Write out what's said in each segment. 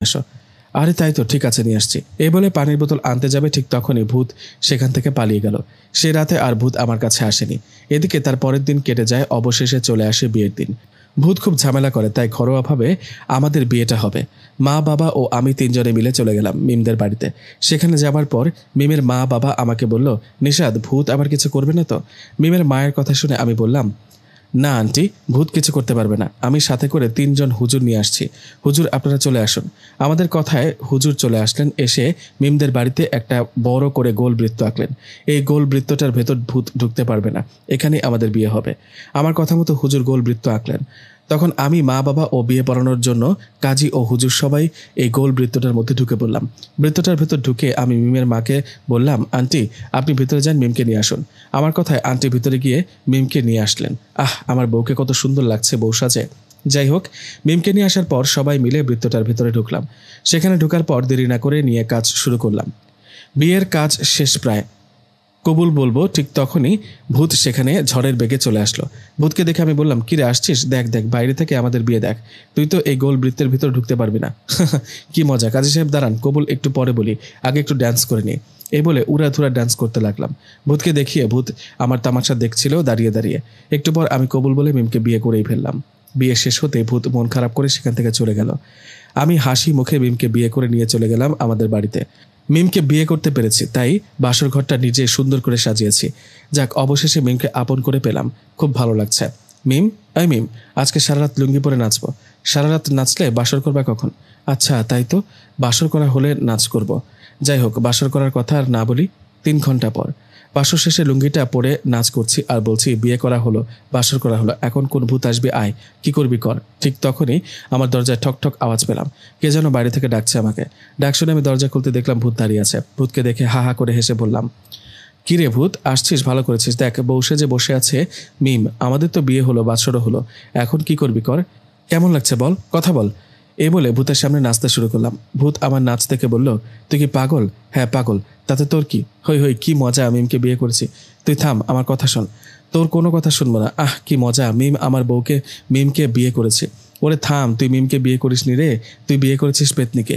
আসো। আরে তাই তো, ঠিক আছে নিয়ে আসছি। এই বলে পানির বোতল আনতে যাবে ঠিক তখনই ভূত সেখান থেকে পালিয়ে গেল। সে রাতে আর ভূত আমার কাছে আসেনি। এদিকে তার পরের দিন কেটে যায়, অবশেষে চলে আসে বিয়ের দিন। ভূত খুব ঝামেলা করে, তাই ঘরোয়াভাবে আমাদের বিয়েটা হবে। মা বাবা ও আমি তিনজনে মিলে চলে গেলাম মিমদের বাড়িতে। সেখানে যাবার পর মিমের মা বাবা আমাকে বলল, নিশাদ ভূত আবার কিছু করবে না তো? মিমের মায়ের কথা শুনে আমি বললাম, না আন্টি, ভূত কিছু করতে পারবে না। আমি সাথে করে 3 জন হুজুর নিয়ে আসছি। হুজুর আপনারা চলে আসুন। আমাদের কথায় হুজুর চলে আসলেন। এসে মিমদের বাড়িতে একটা বড় করে গোল বৃত্ত আঁকলেন। এই গোল বৃত্তটার ভেতর ভূত ঢুকতে পারবে না, এখানেই আমাদের বিয়ে হবে। আমার কথা মতো হুজুর গোল বৃত্ত আঁকলেন। তখন আমি, মা বাবা ও বিয়ে পড়ানোর জন্য কাজী ও হুজুর সবাই এই গোল বৃত্তটার মধ্যে ঢুকে পড়লাম। বৃত্তটার ভেতর ঢুকে আমি মিমের মাকে বললাম, আন্টি আপনি ভিতরে যান, মিমকে নিয়ে আসুন। আমার কথায় আন্টি ভিতরে গিয়ে মিমকে নিয়ে আসলেন। আমার বউকে কত সুন্দর লাগছে বউ সাজে। যাই হোক, মিমকে নিয়ে আসার পর সবাই মিলে বৃত্তটার ভিতরে ঢুকলাম। সেখানে ঢোকার পর দেরি না করে নিয়ে কাজ শুরু করলাম। বিয়ের কাজ শেষ প্রায়, কবুল বলবো ঠিক তখনই ভূত সেখানে ঝড়ের বেগে চলে আসলো। ভূতকে দেখে আমি বললাম, কিরে আসছিস? দেখ দেখ বাইরে থেকে আমাদের বিয়ে দেখ। তুই তো এই গোল বৃত্তের ভিতর ঢুকতে পারবি না। কি মজা! কাজী সাহেব দাঁড়ান, কবুল একটু পরে বলি, আগে একটু ড্যান্স করে নি। এই বলে উড়াধুরা ড্যান্স করতে লাগলাম। ভূতকে দেখিয়ে ভূত আমার তামাশা দেখছিল দাঁড়িয়ে দাঁড়িয়ে। একটু পর আমি কবুল বলে মিমকে বিয়ে করেই ফেললাম। বিয়ে শেষ হতে ভূত মন খারাপ করে সেখান থেকে চলে গেল। আমি হাসি মুখে মিমকে বিয়ে করে নিয়ে চলে গেলাম আমাদের বাড়িতে। মিমকে বিয়ে করতে পেরেছি, তাই বাসর ঘরটা নিজে সুন্দর করে সাজিয়েছি। যাক, অবশেষে মিমকে আপন করে পেলাম, খুব ভালো লাগছে। মিম, এই মিম, আজকে সারা রাত লুঙ্গি পরে নাচবো। সারা রাত নাচলে বাসর করবা কখন? আচ্ছা তাই তো, বাসর করা হলে নাচ করব। যাই হোক, বাসর করার কথা আর না বলি। 3 ঘন্টা পর বাসর শেষে লুঙ্গিটা পরে নাচ করছি আর বলছি, বিয়ে করা হলো, বাসর করা হলো, এখন কোন ভূত আসবে, আয়, কি করবি কর। ঠিক তখনই আমার দরজায় ঠক ঠক আওয়াজ পেলাম। কে যেন বাইরে থেকে ডাকছে আমাকে। ডাক শুনে আমি দরজা খুলতে দেখলাম ভূত দাঁড়িয়ে আছে। ভূতকে দেখে হা হা করে হেসে বললাম, কি রে ভূত, আসছিস, ভালো করেছিস। দেখ বউ সেজে বসে আছে মিম, আমাদের তো বিয়ে হলো, বাসরও হলো, এখন কি করবি কর। কেমন লাগছে বল, কথা বল। এই বলে ভূতের সামনে নাচতে শুরু করলাম। ভূত আমার নাচ দেখে বলল, তুই কি পাগল? হ্যাঁ পাগল, তাতে তোর কি? হই হই, কি মজা, মিমকে বিয়ে করেছি। তুই থাম, আমার কথা শোন। তোর কোনো কথা শুনবো না। কি মজা, মিম আমার বউকে, মিমকে বিয়ে করেছে। ওরে থাম, তুই মিমকে বিয়ে করিসনি রে, তুই বিয়ে করেছিস পেতনিকে।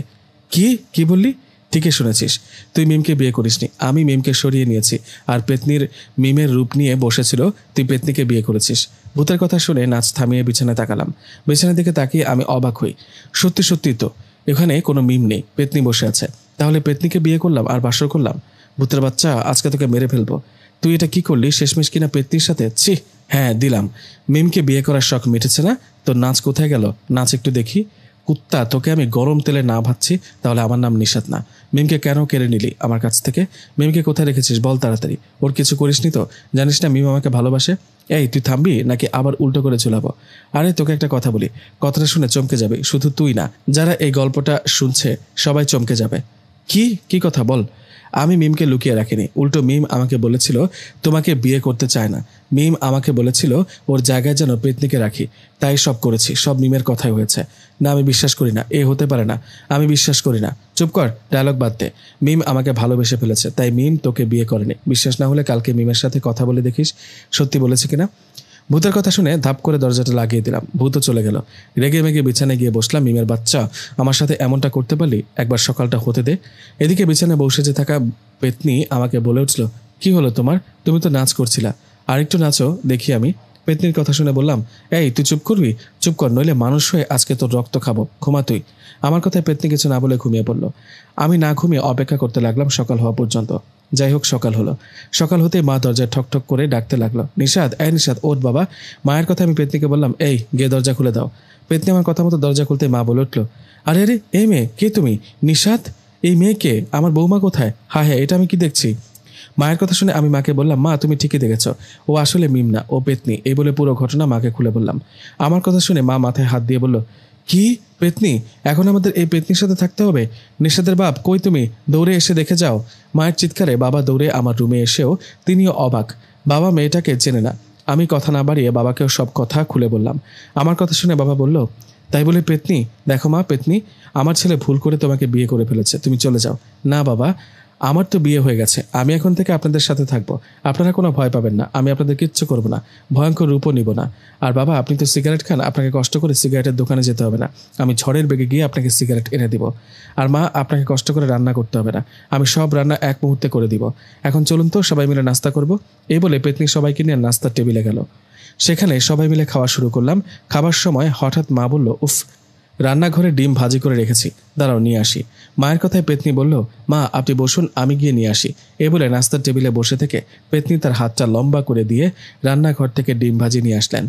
কি কি বললি? ঠিকই শুনেছিস, তুই মিমকে বিয়ে করিসনি, আমি মিমকে সরিয়ে নিয়েছি। আর পেতনির মিমের রূপ নিয়ে বসেছিল, তুই পেতনিকে বিয়ে করেছিস। ভূতের কথা শুনে নাচ থামিয়ে বিছানায় তাকালাম। বিছানার দিকে তাকিয়ে আমি অবাক হই। সত্যি সত্যি তো, এখানে কোনো মিম নেই, পেতনি বসে আছে। তাহলে পেতনিকে বিয়ে করলাম আর বাসর করলাম। ভূতের বাচ্চা, আজকে তোকে মেরে ফেলবো। তুই এটা কি করলি শেষমেশ কিনা পেতনির সাথে? ছি! হ্যাঁ দিলাম, মিমকে বিয়ে করার শখ মিটেছে না? তোর নাচ কোথায় গেল? নাচ একটু দেখি। কুত্তা, তোকে আমি গরম তেলে না ভাজছি তাহলে আমার নাম নিশাত না। মিমকে কেন কেড়ে নিলি আমার কাছ থেকে? মিমকে কোথায় রেখেছিস বল তাড়াতাড়ি। ওর কিছু করিসনি তো? জানিস না মিম আমাকে ভালোবাসে। এই তুই থামবি নাকি আবার উল্টো করে চুলাবো? আরে তোকে একটা কথা বলি, কথাটা শুনে চমকে যাবে, শুধু তুই না, যারা এই গল্পটা শুনছে সবাই চমকে যাবে। কি কি কথা বল? আমি মিমকে লুকিয়ে রাখিনি, উল্টো মিম আমাকে বলেছিল তোমাকে বিয়ে করতে চায় না। মিম আমাকে বলেছিল ওর জায়গায় যেন পেতনিকে রাখি, তাই সব করেছি, সব মিমের কথাই হয়েছে। না আমি বিশ্বাস করি না, এ হতে পারে না, আমি বিশ্বাস করি না। চুপ কর, ডায়লগ বাদ দে। মিম আমাকে ভালোবেসে ফেলেছে, তাই মিম তোকে বিয়ে করেনি। বিশ্বাস না হলে কালকে মিমের সাথে কথা বলে দেখিস সত্যি বলেছে কিনা। ভূতের কথা শুনে ধাপ করে দরজাটা লাগিয়ে দিলাম। ভূতও চলে গেল। রেগে মেগে বিছানায় গিয়ে বসলাম। মিমের বাচ্চা, আমার সাথে এমনটা করতে পারলি? একবার সকালটা হতে দে। এদিকে বিছানায় বসে যে থাকা পেতনি আমাকে বলে উঠল, কি হলো তোমার? তুমি তো নাচ করছিলা, আরেকটু নাচো দেখি। আমি পেতনির কথা শুনে বললাম, এই তুই চুপ করবি? চুপ কর, নইলে মানুষ হয়ে আজকে তোর রক্ত খাবো। ঘুমা তুই। আমার কথায় পেতনি কিছু না বলে ঘুমিয়ে পড়ল। আমি না ঘুমিয়ে অপেক্ষা করতে লাগলাম সকাল হওয়া পর্যন্ত। যাই হোক, সকাল হলো। সকাল হতেই মা দরজায় ঠক ঠক করে ডাকতে লাগলো, নিশাদ, এই নিশাদ, ওঠ বাবা। মায়ের কথা আমি পেতনিকে বললাম, এই গিয়ে দরজা খুলে দাও। পেতনি আমার কথা মতো দরজা খুলতে মা বলে উঠলো, আরে আরে, এই মেয়ে কে তুমি? নিশাদ, এই মেয়ে কে? আমার বৌমা কোথায়? হ্যাঁ হ্যাঁ, এটা আমি কি দেখছি? মায়ের কথা শুনে আমি মাকে বললাম, মা তুমি ঠিকই দেখেছ, ও আসলে মিম না, ও পেতনি। এই বলে পুরো ঘটনা মাকে খুলে বললাম। আমার কথা শুনে মা মাথায় হাত দিয়ে বলল, কি পেতনি? এখন আমাদের এই পেতনির সাথে থাকতে হবে? নিশাদের বাপ কই তুমি? দৌড়ে এসে দেখে যাও। মায়ের চিৎকারে বাবা দৌড়ে আমার রুমে এসেও তিনিও অবাক। বাবা মেয়েটাকে চেনে না। আমি কথা না বাড়িয়ে বাবাকেও সব কথা খুলে বললাম। আমার কথা শুনে বাবা বলল, তাই বলে পেতনি? দেখো মা পেতনি, আমার ছেলে ভুল করে তোমাকে বিয়ে করে ফেলেছে, তুমি চলে যাও। না বাবা, আমার তো বিয়ে হয়ে গেছে, আমি এখন থেকে আপনাদের সাথে থাকবো, আপনারা কোনো ভয় পাবেন না, আমি আপনাদের কিচ্ছু করবো না, ভয়ঙ্কর রূপও নিব না। আর বাবা, আপনি তো সিগারেট খান, আপনাকে কষ্ট করে সিগারেটের দোকানে যেতে হবে না, আমি ঝড়ের বেগে গিয়ে আপনাকে সিগারেট এনে দিব। আর মা, আপনাকে কষ্ট করে রান্না করতে হবে না, আমি সব রান্না এক মুহূর্তে করে দিব। এখন চলুন তো সবাই মিলে নাস্তা করব। এই বলে পেতনি সবাইকে নিয়ে নাস্তার টেবিলে গেল। সেখানে সবাই মিলে খাওয়া শুরু করলাম। খাবার সময় হঠাৎ মা বলল, উফ, রান্নাঘরে ডিম ভাজি করে রেখেছি, দাঁড়াও নিয়ে আসি। মায়ের কথায় পেতনি বলল, মা আপনি বসুন, আমি গিয়ে নিয়ে আসি। এ বলে নাস্তার টেবিলে বসে থেকে পেতনি তার হাতটা লম্বা করে দিয়ে রান্নাঘর থেকে ডিম ভাজি নিয়ে আসলেন।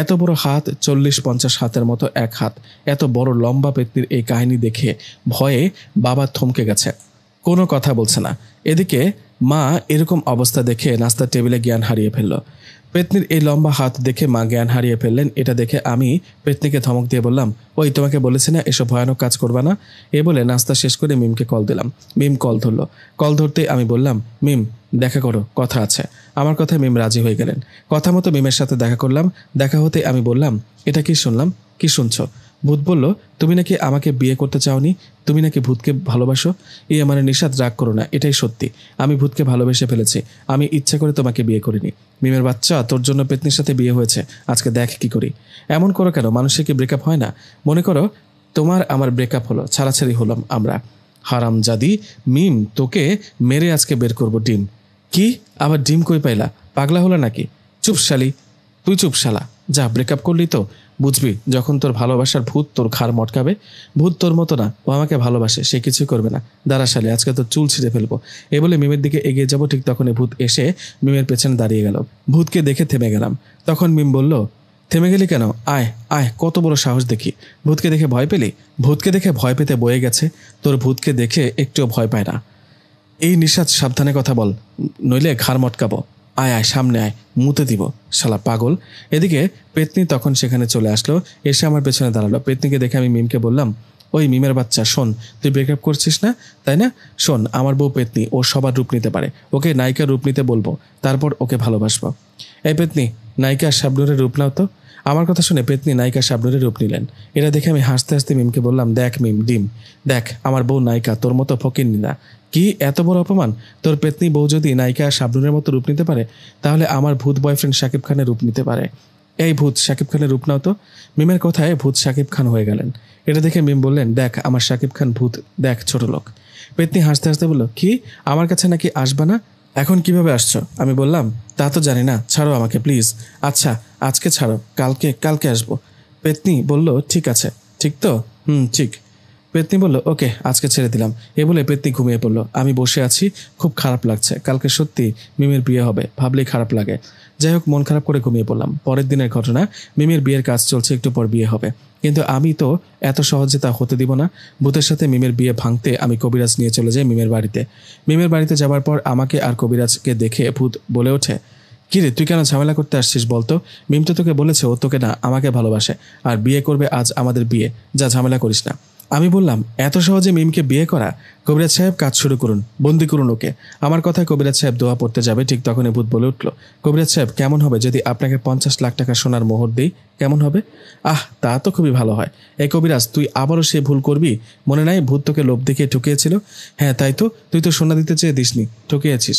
এত বড় হাত, 40-50 হাতের মতো এক হাত, এত বড় লম্বা পেতনির এই কাহিনী দেখে ভয়ে বাবা থমকে গেছে, কোনো কথা বলছে না। এদিকে মা এরকম অবস্থা দেখে নাস্তার টেবিলে জ্ঞান হারিয়ে ফেলল। পেতনির এই লম্বা হাত দেখে মা জ্ঞান হারিয়ে ফেললেন। এটা দেখে আমি পেতনিকে ধমক দিয়ে বললাম, ওই তোমাকে বলেছি না এসব ভয়ানক কাজ করবা না। এ বলে নাস্তা শেষ করে মিমকে কল দিলাম। মিম কল ধরল। কল ধরতেই আমি বললাম, মিম দেখা করো, কথা আছে। আমার কথায় মিম রাজি হয়ে গেলেন। কথা মতো মিমের সাথে দেখা করলাম। দেখা হতে আমি বললাম, এটা কি শুনলাম, কি শুনছো? ভূত বলল, তুমি নাকি আমাকে বিয়ে করতে চাওনি, তুমি নাকি ভূতকে ভালোবাসো। আমার নিষাদ, রাগ করো না, এটাই সত্যি, আমি ভূতকে ভালোবেসে ফেলেছি, আমি ইচ্ছা করে তোমাকে বিয়ে করিনি। মিমের বাচ্চা, তোর জন্য পেতনির সাথে বিয়ে হয়েছে, আজকে দেখ কি করি। এমন করো কেন, মানুষের কি ব্রেকআপ হয় না? মনে করো তোমার আমার ব্রেকআপ হলো, ছাড়াছাড়ি হলাম আমরা। হারামজাদি, মিম তোকে মেরে আজকে বের করবো ডিম। কি, আবার ডিম কই পাইলা, পাগলা হলো নাকি? চুপ শালি, তুই চুপ শালা, যা ব্রেকআপ করলি তো বুঝবি যখন তোর ভালোবাসার ভূত তোর ঘাড় মটকাবে। ভূত তোর মতো না, ও আমাকে ভালোবাসে, সে কিছু করবে না। দাঁড়া শালি, আজকে তোর চুল ছিঁড়ে ফেলবো। এ বলে মিমের দিকে এগিয়ে যাব, ঠিক তখনই ভূত এসে মিমের পেছনে দাঁড়িয়ে গেল। ভূতকে দেখে থেমে গেলাম। তখন মিম বলল, থেমে গেলি কেন, আয় আয়, কত বড় সাহস দেখি। ভূতকে দেখে ভয় পেলি? ভূতকে দেখে ভয় পেতে বয়ে গেছে, তোর ভূতকে দেখে একটুও ভয় পায় না। এই নিষাদ, সাবধানে কথা বল, নইলে ঘাড় মটকাবো। আয় আয়, সামনে আয়, মুতে দিব, শালা পাগল। এদিকে পেতনি তখন সেখানে চলে আসলো, এসে আমার পেছনে দাঁড়ালো। পেতনিকে দেখে আমি মিমকে বললাম, ওই মিমের বাচ্চা, শোন, তুই ব্রেকআপ করছিস না তাই না? শোন, আমার বউ পেতনি, ও সবার রূপ নিতে পারে, ওকে নায়িকার রূপ নিতে বলবো, তারপর ওকে ভালোবাসবো। এই পেতনি, নায়িকা শাবনুরের রূপ নাও তো। আমার কথা শুনে পেতনি নায়িকা শাবনুরের রূপ নিলেন। এটা দেখে আমি হাসতে হাসতে মিমকে বললাম, দেখ মিম, ডিম দেখ, আমার বউ নায়িকা, তোর মতো ফকিন্নি না। কি এত বড় অপমান! তোর পেতনি বউ যদি নায়িকা শাবনুরের মতো রূপ নিতে পারে, তাহলে আমার ভূত বয়ফ্রেন্ড শাকিব খানের রূপ নিতে পারে। এই ভূত, শাকিব খানের রূপ নাও তো। মিমের কথায় ভূত শাকিব খান হয়ে গেলেন। এটা দেখে মিম বললেন, দেখ আমার শাকিব খান ভূত, দেখ ছোট লোক। পেতনি হাসতে হাসতে বলল, কি, আমার কাছে নাকি আসবা না? এখন কিভাবে আসছো? আমি বললাম, তা তো জানি না, ছাড়ো আমাকে প্লিজ। আচ্ছা আজকে ছাড়ো, কালকে কালকে আসবো। পেতনি বলল, ঠিক আছে। ঠিক তো? ঠিক। পেতনি বলল, ওকে, আজকে ছেড়ে দিলাম। এ বলে পেতনি ঘুমিয়ে পড়লো। আমি বসে আছি, খুব খারাপ লাগছে। কালকে সত্যি মিমের বিয়ে হবে, ভাবলেই খারাপ লাগে। যাই হোক, মন খারাপ করে ঘুমিয়ে পড়লাম। পরের দিনের ঘটনা, মিমের বিয়ের কাজ চলছে, একটু পর বিয়ে হবে। কিন্তু আমি তো এত সহজে তা হতে দিব না। ভূতের সাথে মিমের বিয়ে ভাঙতে আমি কবিরাজ নিয়ে চলে যাই মিমের বাড়িতে। মিমের বাড়িতে যাবার পর আমাকে আর কবিরাজকে দেখে ভূত বলে ওঠে, কিরে তুই কেন ঝামেলা করতে আসছিস বলতো? মিম তো তোকে বলেছে ও তোকে না আমাকে ভালোবাসে, আর বিয়ে করবে আজ আমাদের বিয়ে, যা ঝামেলা করিস না। আমি বললাম, এত সহজে মিমকে বিয়ে করা? কবিরাজ সাহেব কাজ শুরু করুন, বন্দি করুন ওকে। আমার কথায় কবিরাজ সাহেব দোয়া পড়তে যাবে, ঠিক তখনই ভূত বলে উঠল, কবিরাজ সাহেব কেমন হবে যদি আপনাকে 50 লাখ টাকা সোনার মোহর দিই, কেমন হবে? আহ, তা তো খুবই ভালো হয়। এই কবিরাজ, তুই আবারও সে ভুল করবি? মনে নাই ভূত তোকে লোভ দেখিয়ে ঠকিয়েছিল? হ্যাঁ তাই তো, তুই তো সোনা দিতে চেয়ে দিসনি, ঠকিয়েছিস।